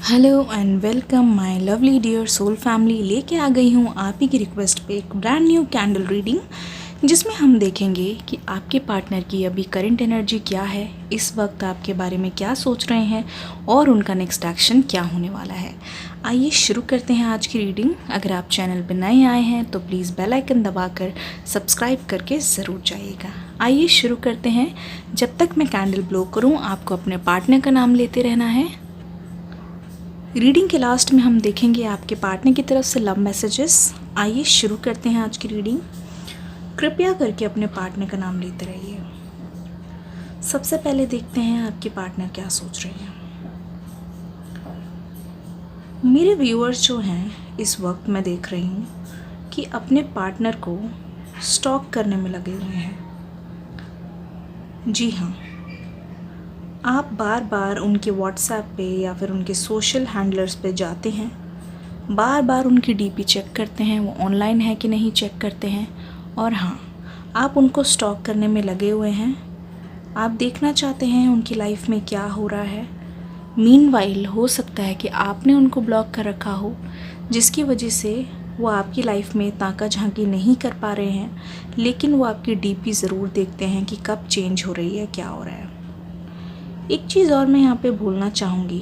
Hello and welcome my lovely dear soul family. लेके आ गई हूँ आप ही की रिक्वेस्ट पे एक ब्रांड न्यू कैंडल रीडिंग, जिसमें हम देखेंगे कि आपके पार्टनर की अभी करंट एनर्जी क्या है, इस वक्त आपके बारे में क्या सोच रहे हैं और उनका नेक्स्ट एक्शन क्या होने वाला है। आइए शुरू करते हैं आज की रीडिंग। अगर आप चैनल पर नए आए हैं तो प्लीज़ बेल आइकन दबाकर सब्सक्राइब करके ज़रूर जाइएगा। आइए शुरू करते हैं। जब तक मैं कैंडल ब्लो करूँ आपको अपने पार्टनर का नाम लेते रहना है। रीडिंग के लास्ट में हम देखेंगे आपके पार्टनर की तरफ से लव मैसेजेस। आइए शुरू करते हैं आज की रीडिंग। कृपया करके अपने पार्टनर का नाम लेते रहिए। सबसे पहले देखते हैं आपके पार्टनर क्या सोच रहे हैं। मेरे व्यूअर्स जो हैं इस वक्त मैं देख रही हूँ कि अपने पार्टनर को स्टॉक करने में लगे हुए हैं। जी हाँ, आप बार बार उनके व्हाट्सएप पे या फिर उनके सोशल हैंडलर्स पे जाते हैं, बार बार उनकी डीपी चेक करते हैं, वो ऑनलाइन है कि नहीं चेक करते हैं। और हाँ, आप उनको स्टॉक करने में लगे हुए हैं। आप देखना चाहते हैं उनकी लाइफ में क्या हो रहा है। मीनवाइल हो सकता है कि आपने उनको ब्लॉक कर रखा हो, जिसकी वजह से वो आपकी लाइफ में ताका झांकी नहीं कर पा रहे हैं, लेकिन वो आपकी डीपी ज़रूर देखते हैं कि कब चेंज हो रही है, क्या हो रहा है। एक चीज़ और मैं यहाँ पे बोलना चाहूँगी,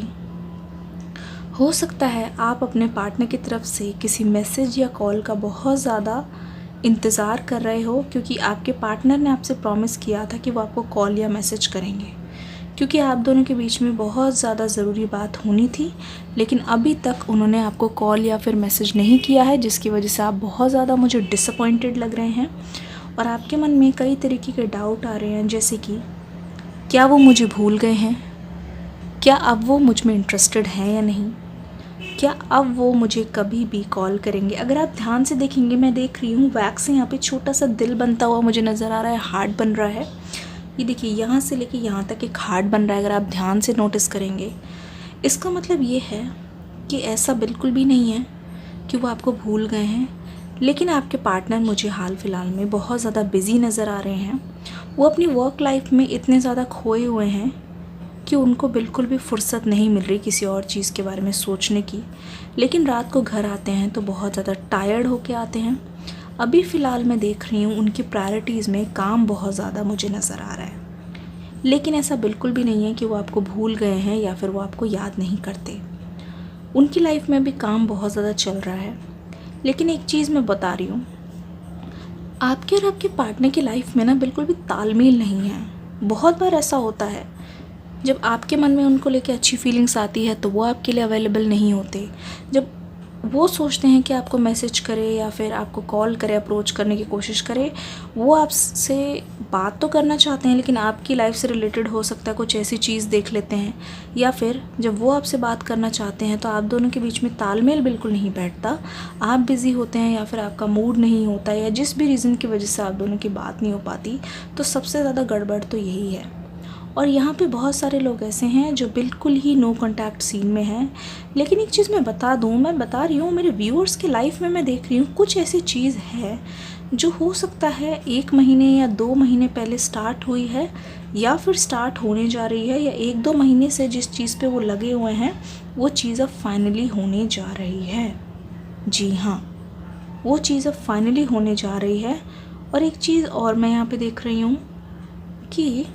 हो सकता है आप अपने पार्टनर की तरफ से किसी मैसेज या कॉल का बहुत ज़्यादा इंतज़ार कर रहे हो, क्योंकि आपके पार्टनर ने आपसे प्रॉमिस किया था कि वो आपको कॉल या मैसेज करेंगे, क्योंकि आप दोनों के बीच में बहुत ज़्यादा ज़रूरी बात होनी थी, लेकिन अभी तक उन्होंने आपको कॉल या फिर मैसेज नहीं किया है, जिसकी वजह से आप बहुत ज़्यादा मुझे डिसअपॉइंटेड लग रहे हैं। और आपके मन में कई तरीके के डाउट आ रहे हैं, जैसे कि क्या वो मुझे भूल गए हैं, क्या अब वो मुझ में इंटरेस्टेड हैं या नहीं, क्या अब वो मुझे कभी भी कॉल करेंगे। अगर आप ध्यान से देखेंगे, मैं देख रही हूँ वैक्स से यहाँ पे छोटा सा दिल बनता हुआ मुझे नज़र आ रहा है, हार्ट बन रहा है। ये देखिए, यहाँ से लेके यहाँ तक एक हार्ट बन रहा है। अगर आप ध्यान से नोटिस करेंगे, इसका मतलब ये है कि ऐसा बिल्कुल भी नहीं है कि वो आपको भूल गए हैं, लेकिन आपके पार्टनर मुझे हाल फिलहाल में बहुत ज़्यादा बिज़ी नज़र आ रहे हैं। वो अपनी वर्क लाइफ में इतने ज़्यादा खोए हुए हैं कि उनको बिल्कुल भी फुर्सत नहीं मिल रही किसी और चीज़ के बारे में सोचने की। लेकिन रात को घर आते हैं तो बहुत ज़्यादा टायर्ड होके आते हैं। अभी फ़िलहाल मैं देख रही हूँ उनकी प्रायोरिटीज़ में काम बहुत ज़्यादा मुझे नज़र आ रहा है, लेकिन ऐसा बिल्कुल भी नहीं है कि वो आपको भूल गए हैं या फिर वो आपको याद नहीं करते। उनकी लाइफ में भी काम बहुत ज़्यादा चल रहा है। लेकिन एक चीज़ मैं बता रही हूँ, आपके और आपके पार्टनर की लाइफ में ना बिल्कुल भी तालमेल नहीं है। बहुत बार ऐसा होता है, जब आपके मन में उनको लेके अच्छी फीलिंग्स आती है तो वो आपके लिए अवेलेबल नहीं होते। जब वो सोचते हैं कि आपको मैसेज करे या फिर आपको कॉल करे, अप्रोच करने की कोशिश करे, वो आपसे बात तो करना चाहते हैं, लेकिन आपकी लाइफ से रिलेटेड हो सकता है कुछ ऐसी चीज़ देख लेते हैं, या फिर जब वो आपसे बात करना चाहते हैं तो आप दोनों के बीच में तालमेल बिल्कुल नहीं बैठता। आप बिज़ी होते हैं या फिर आपका मूड नहीं होता, या जिस भी रीज़न की वजह से आप दोनों की बात नहीं हो पाती, तो सबसे ज़्यादा गड़बड़ तो यही है। और यहाँ पे बहुत सारे लोग ऐसे हैं जो बिल्कुल ही नो कांटेक्ट सीन में हैं। लेकिन एक चीज़ मैं बता दूँ, मैं बता रही हूँ, मेरे व्यूअर्स के लाइफ में मैं देख रही हूँ कुछ ऐसी चीज़ है जो हो सकता है 1 महीने या 2 महीने पहले स्टार्ट हुई है, या फिर स्टार्ट होने जा रही है, या 1-2 महीने से जिस चीज़ पे वो लगे हुए हैं वो चीज़ अब फाइनली होने जा रही है। जी हाँ, वो चीज़ अब फाइनली होने जा रही है। और एक चीज़ और मैं यहाँ पे देख रही हूँ कि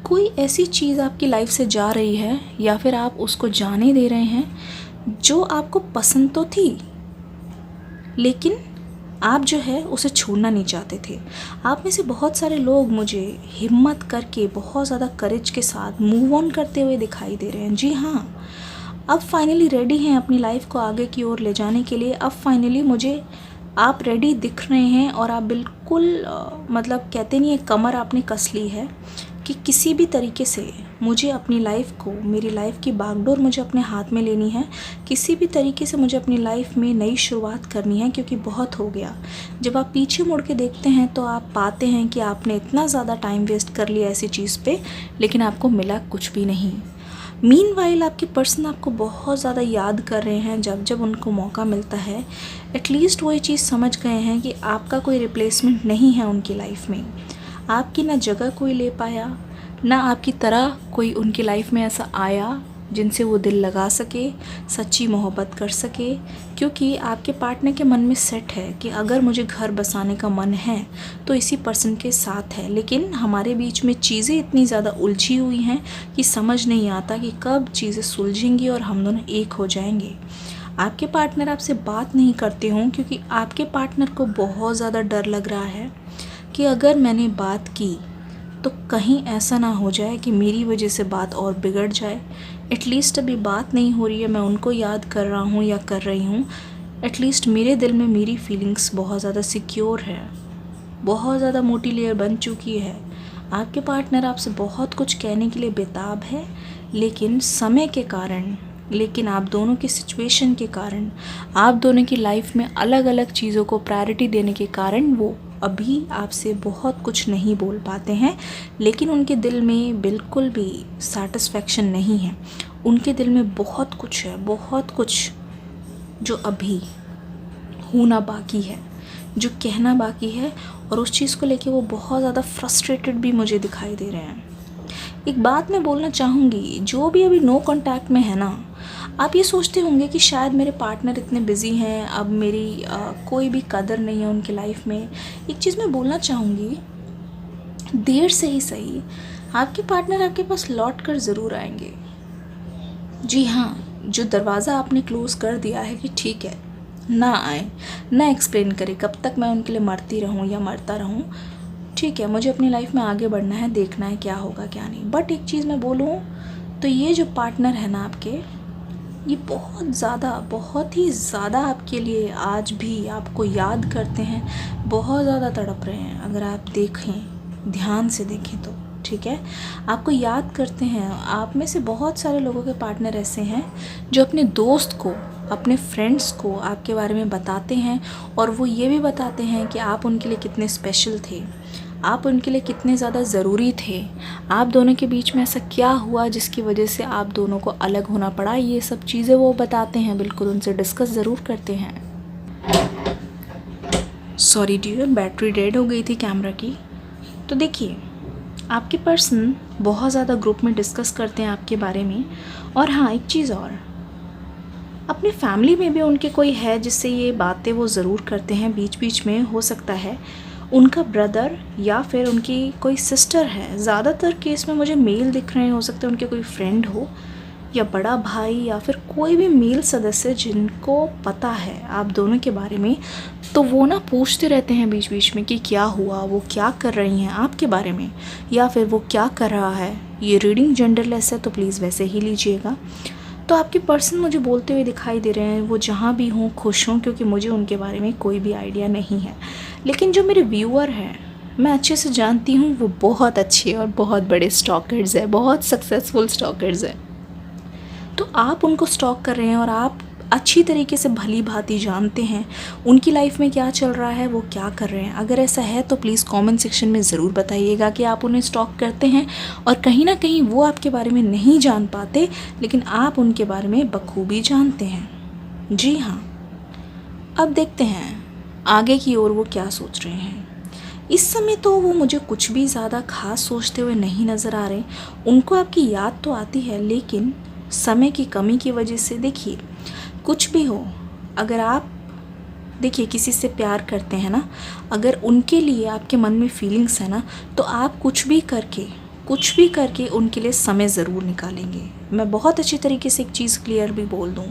कोई ऐसी चीज़ आपकी लाइफ से जा रही है, या फिर आप उसको जाने दे रहे हैं जो आपको पसंद तो थी, लेकिन आप जो है उसे छोड़ना नहीं चाहते थे। आप में से बहुत सारे लोग मुझे हिम्मत करके बहुत ज़्यादा करेज के साथ मूव ऑन करते हुए दिखाई दे रहे हैं। जी हाँ, अब फाइनली रेडी हैं अपनी लाइफ को आगे की ओर ले जाने के लिए। अब फाइनली मुझे आप रेडी दिख रहे हैं, और आप बिल्कुल मतलब कहते नहीं है, कमर आपने कस ली है कि किसी भी तरीके से मुझे अपनी लाइफ को, मेरी लाइफ की बागडोर मुझे अपने हाथ में लेनी है। किसी भी तरीके से मुझे अपनी लाइफ में नई शुरुआत करनी है, क्योंकि बहुत हो गया। जब आप पीछे मुड़ के देखते हैं तो आप पाते हैं कि आपने इतना ज़्यादा टाइम वेस्ट कर लिया ऐसी चीज़ पे, लेकिन आपको मिला कुछ भी नहीं। मीनवाइल आपके पर्सन आपको बहुत ज़्यादा याद कर रहे हैं। जब जब उनको मौका मिलता है, एटलीस्ट वो ये चीज़ समझ गए हैं कि आपका कोई रिप्लेसमेंट नहीं है उनकी लाइफ में। आपकी ना जगह कोई ले पाया, ना आपकी तरह कोई उनकी लाइफ में ऐसा आया जिनसे वो दिल लगा सके, सच्ची मोहब्बत कर सके, क्योंकि आपके पार्टनर के मन में सेट है कि अगर मुझे घर बसाने का मन है तो इसी पर्सन के साथ है। लेकिन हमारे बीच में चीज़ें इतनी ज़्यादा उलझी हुई हैं कि समझ नहीं आता कि कब चीज़ें सुलझेंगी और हम दोनों एक हो जाएंगे। आपके पार्टनर आपसे बात नहीं करते हों क्योंकि आपके पार्टनर को बहुत ज़्यादा डर लग रहा है कि अगर मैंने बात की तो कहीं ऐसा ना हो जाए कि मेरी वजह से बात और बिगड़ जाए। एटलीस्ट अभी बात नहीं हो रही है, मैं उनको याद कर रहा हूँ या कर रही हूँ, एटलीस्ट मेरे दिल में मेरी फीलिंग्स बहुत ज़्यादा सिक्योर है, बहुत ज़्यादा मोटी लेयर बन चुकी है। आपके पार्टनर आपसे बहुत कुछ कहने के लिए बेताब है, लेकिन समय के कारण, लेकिन आप दोनों की सिचुएशन के कारण, आप दोनों की लाइफ में अलग अलग चीज़ों को प्रायोरिटी देने के कारण वो अभी आपसे बहुत कुछ नहीं बोल पाते हैं। लेकिन उनके दिल में बिल्कुल भी सेटिस्फैक्शन नहीं है। उनके दिल में बहुत कुछ है, बहुत कुछ जो अभी होना बाकी है, जो कहना बाकी है, और उस चीज़ को लेके वो बहुत ज़्यादा फ्रस्ट्रेटेड भी मुझे दिखाई दे रहे हैं। एक बात मैं बोलना चाहूँगी, जो भी अभी नो कांटेक्ट में है ना, आप ये सोचते होंगे कि शायद मेरे पार्टनर इतने बिज़ी हैं, अब मेरी कोई भी कदर नहीं है उनकी लाइफ में। एक चीज़ मैं बोलना चाहूँगी, देर से ही सही आपके पार्टनर आपके पास लौट कर ज़रूर आएंगे। जी हाँ, जो दरवाज़ा आपने क्लोज़ कर दिया है कि ठीक है ना आए, ना एक्सप्लेन करे कब तक मैं उनके लिए मरती रहूँ या मरता रहूँ, ठीक है मुझे अपनी लाइफ में आगे बढ़ना है, देखना है क्या होगा क्या नहीं। बट एक चीज़ मैं बोलूँ तो ये जो पार्टनर है ना आपके, ये बहुत ही ज़्यादा आपके लिए आज भी आपको याद करते हैं, बहुत ज़्यादा तड़प रहे हैं। अगर आप देखें, ध्यान से देखें तो ठीक है, आपको याद करते हैं। आप में से बहुत सारे लोगों के पार्टनर ऐसे हैं जो अपने दोस्त को, अपने फ्रेंड्स को आपके बारे में बताते हैं, और वो ये भी बताते हैं कि आप उनके लिए कितने स्पेशल थे, आप उनके लिए कितने ज़्यादा ज़रूरी थे, आप दोनों के बीच में ऐसा क्या हुआ जिसकी वजह से आप दोनों को अलग होना पड़ा। ये सब चीज़ें वो बताते हैं, बिल्कुल उनसे डिस्कस ज़रूर करते हैं। सॉरी डियर, बैटरी डेड हो गई थी कैमरा की। तो देखिए, आपके पर्सन बहुत ज़्यादा ग्रुप में डिस्कस करते हैं आपके बारे में। और हाँ, एक चीज़ और, अपनी फैमिली में भी उनके कोई है जिससे ये बातें वो ज़रूर करते हैं बीच बीच में। हो सकता है उनका ब्रदर या फिर उनकी कोई सिस्टर है, ज़्यादातर केस में मुझे मेल दिख रहे हैं। हो सकता है उनके कोई फ्रेंड हो या बड़ा भाई या फिर कोई भी मेल सदस्य जिनको पता है आप दोनों के बारे में, तो वो ना पूछते रहते हैं बीच बीच में कि क्या हुआ, वो क्या कर रही हैं आपके बारे में, या फिर वो क्या कर रहा है। ये रीडिंग जेंडरलेस है तो प्लीज़ वैसे ही लीजिएगा। तो आपके पर्सन मुझे बोलते हुए दिखाई दे रहे हैं वो जहाँ भी हों खुश हों, क्योंकि मुझे उनके बारे में कोई भी आइडिया नहीं है। लेकिन जो मेरे व्यूअर हैं, मैं अच्छे से जानती हूँ, वो बहुत अच्छे और बहुत बड़े स्टॉकर्स हैं, बहुत सक्सेसफुल स्टॉकर्स हैं। तो आप उनको स्टॉक कर रहे हैं और आप अच्छी तरीके से भली भांति जानते हैं उनकी लाइफ में क्या चल रहा है, वो क्या कर रहे हैं। अगर ऐसा है तो प्लीज़ कमेंट सेक्शन में ज़रूर बताइएगा कि आप उन्हें स्टॉक करते हैं, और कहीं ना कहीं वो आपके बारे में नहीं जान पाते लेकिन आप उनके बारे में बखूबी जानते हैं। जी हाँ, अब देखते हैं आगे की ओर वो क्या सोच रहे हैं। इस समय तो वो मुझे कुछ भी ज़्यादा खास सोचते हुए नहीं नज़र आ रहे। उनको आपकी याद तो आती है, लेकिन समय की कमी की वजह से, देखिए कुछ भी हो, अगर आप देखिए किसी से प्यार करते हैं ना, अगर उनके लिए आपके मन में फीलिंग्स है ना, तो आप कुछ भी करके उनके लिए समय ज़रूर निकालेंगे। मैं बहुत अच्छी तरीके से एक चीज़ क्लियर भी बोल दूँ,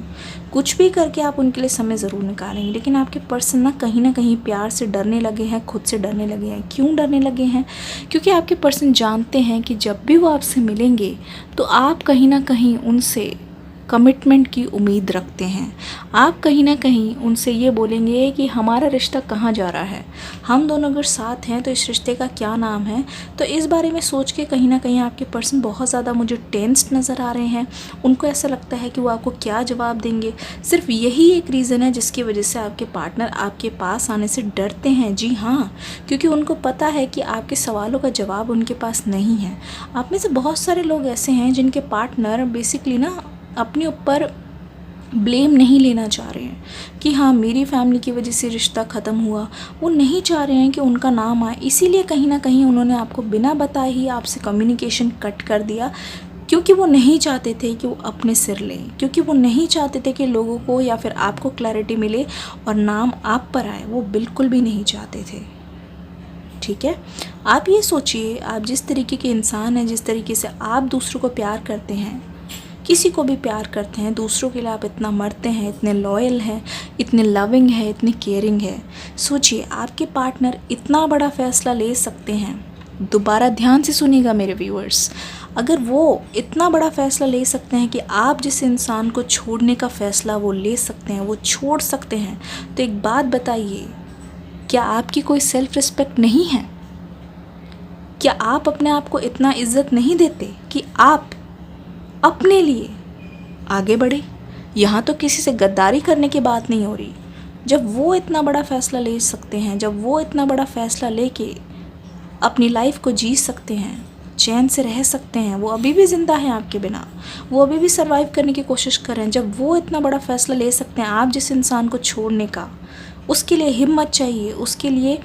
कुछ भी करके आप उनके लिए समय ज़रूर निकालेंगे। लेकिन आपके पर्सन ना कहीं प्यार से डरने लगे हैं, खुद से डरने लगे हैं। क्यों डरने लगे हैं? क्योंकि आपके पर्सन जानते हैं कि जब भी वो आपसे मिलेंगे तो आप कहीं ना कहीं उनसे कमिटमेंट की उम्मीद रखते हैं। आप कहीं ना कहीं उनसे ये बोलेंगे कि हमारा रिश्ता कहाँ जा रहा है, हम दोनों अगर साथ हैं तो इस रिश्ते का क्या नाम है। तो इस बारे में सोच के कहीं ना कहीं आपके पर्सन बहुत ज़्यादा मुझे टेंस्ड नज़र आ रहे हैं। उनको ऐसा लगता है कि वो आपको क्या जवाब देंगे। सिर्फ यही एक रीज़न है जिसकी वजह से आपके पार्टनर आपके पास आने से डरते हैं। जी हाँ, क्योंकि उनको पता है कि आपके सवालों का जवाब उनके पास नहीं है। आप में से बहुत सारे लोग ऐसे हैं जिनके पार्टनर बेसिकली ना अपने ऊपर ब्लेम नहीं लेना चाह रहे हैं कि हाँ मेरी फैमिली की वजह से रिश्ता ख़त्म हुआ। वो नहीं चाह रहे हैं कि उनका नाम आए, इसीलिए कहीं ना कहीं उन्होंने आपको बिना बताए ही आपसे कम्युनिकेशन कट कर दिया। क्योंकि वो नहीं चाहते थे कि वो अपने सिर लें, क्योंकि वो नहीं चाहते थे कि लोगों को या फिर आपको क्लैरिटी मिले और नाम आप पर आए, वो बिल्कुल भी नहीं चाहते थे। ठीक है, आप ये सोचिए, आप जिस तरीके के इंसान हैं, जिस तरीके से आप दूसरों को प्यार करते हैं, किसी को भी प्यार करते हैं, दूसरों के लिए आप इतना मरते हैं, इतने लॉयल हैं, इतने लविंग है, इतने केयरिंग है। सोचिए आपके पार्टनर इतना बड़ा फ़ैसला ले सकते हैं। दोबारा ध्यान से सुनिएगा मेरे व्यूअर्स, अगर वो इतना बड़ा फ़ैसला ले सकते हैं कि आप जिस इंसान को छोड़ने का फ़ैसला वो ले सकते हैं, वो छोड़ सकते हैं, तो एक बात बताइए, क्या आपकी कोई सेल्फ़ रिस्पेक्ट नहीं है? क्या आप अपने आप को इतना इज्जत नहीं देते कि आप अपने लिए आगे बढ़े? यहाँ तो किसी से गद्दारी करने की बात नहीं हो रही। जब वो इतना बड़ा फ़ैसला ले सकते हैं, जब वो इतना बड़ा फ़ैसला लेके अपनी लाइफ को जी सकते हैं, चैन से रह सकते हैं, वो अभी भी ज़िंदा हैं आपके बिना, वो अभी भी सर्वाइव करने की कोशिश कर रहे हैं, जब वो इतना बड़ा फ़ैसला ले सकते हैं आप जिस इंसान को छोड़ने का, उसके लिए हिम्मत चाहिए, उसके लिए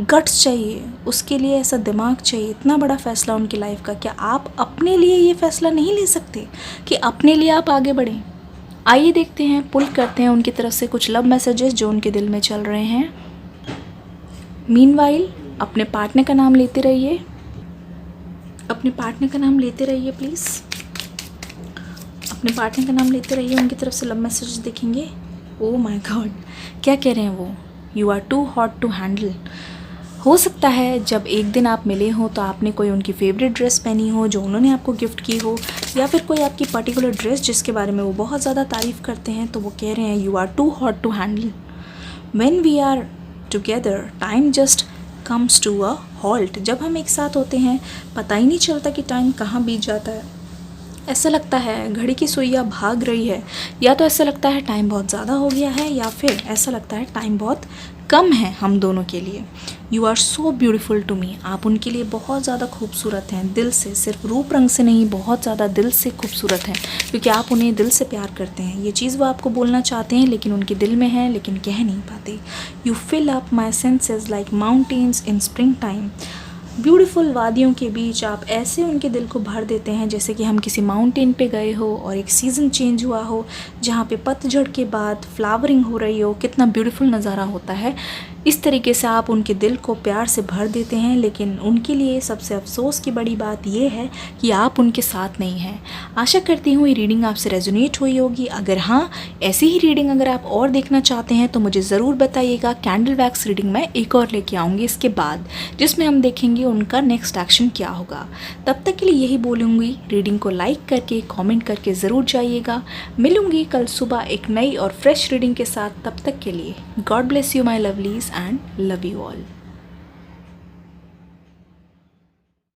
गट्स चाहिए, उसके लिए ऐसा दिमाग चाहिए, इतना बड़ा फ़ैसला उनकी लाइफ का, क्या आप अपने लिए ये फ़ैसला नहीं ले सकते कि अपने लिए आप आगे बढ़ें? आइए देखते हैं, पुल करते हैं उनकी तरफ से कुछ लव मैसेजेस जो उनके दिल में चल रहे हैं। मीनवाइल अपने पार्टनर का नाम लेते रहिए, अपने पार्टनर का नाम लेते रहिए प्लीज़, अपने पार्टनर का नाम लेते रहिए। उनकी तरफ से लव मैसेजेस देखेंगे। ओह माय गॉड, क्या कह रहे हैं वो? You are too hot to handle. हो सकता है जब एक दिन आप मिले हो तो आपने कोई उनकी फेवरेट ड्रेस पहनी हो जो उन्होंने आपको गिफ्ट की हो, या फिर कोई आपकी पर्टिकुलर ड्रेस जिसके बारे में वो बहुत ज़्यादा तारीफ़ करते हैं, तो वो कह रहे हैं you are too hot to handle. When we are together time just comes to a halt. जब हम एक साथ होते हैं पता ही नहीं चलता कि टाइम कहाँ बीत जाता है। ऐसा लगता है घड़ी की सुइयाँ भाग रही है, या तो ऐसा लगता है टाइम बहुत ज़्यादा हो गया है, या फिर ऐसा लगता है टाइम बहुत कम है हम दोनों के लिए। You are so beautiful to me. आप उनके लिए बहुत ज़्यादा खूबसूरत हैं, दिल से, सिर्फ रूप रंग से नहीं, बहुत ज़्यादा दिल से खूबसूरत हैं, क्योंकि आप उन्हें दिल से प्यार करते हैं। ये चीज़ वो आपको बोलना चाहते हैं लेकिन उनके दिल में है, लेकिन कह नहीं पाते। You fill up my senses like mountains in spring time. Beautiful वादियों के बीच आप ऐसे उनके दिल को भर देते हैं जैसे कि हम किसी माउंटेन पे गए हो और एक सीज़न चेंज हुआ हो, जहाँ पे पतझड़ के बाद फ्लावरिंग हो रही हो, कितना ब्यूटीफुल नज़ारा होता है। इस तरीके से आप उनके दिल को प्यार से भर देते हैं, लेकिन उनके लिए सबसे अफसोस की बड़ी बात यह है कि आप उनके साथ नहीं हैं। आशा करती हूँ ये रीडिंग आपसे रेजोनेट हुई होगी। अगर हाँ, ऐसी ही रीडिंग अगर आप और देखना चाहते हैं तो मुझे ज़रूर बताइएगा। कैंडल वैक्स रीडिंग मैं एक और लेके आऊँगी इसके बाद, जिसमें हम देखेंगे उनका नेक्स्ट एक्शन क्या होगा। तब तक के लिए यही बोलूँगी, रीडिंग को लाइक करके कॉमेंट करके ज़रूर जाइएगा। मिलूँगी कल सुबह एक नई और फ्रेश रीडिंग के साथ। तब तक के लिए God bless you my lovelies and love you all.